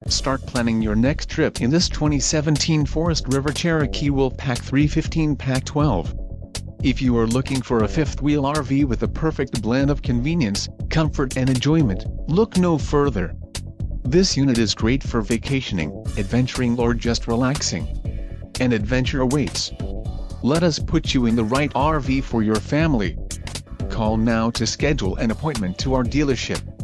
Start planning your next trip in this 2017 Forest River Cherokee Wolfpack 315PACK12. If you are looking for a fifth-wheel RV with a perfect blend of convenience, comfort and enjoyment, look no further. This unit is great for vacationing, adventuring or just relaxing. An adventure awaits. Let us put you in the right RV for your family. Call now to schedule an appointment to our dealership.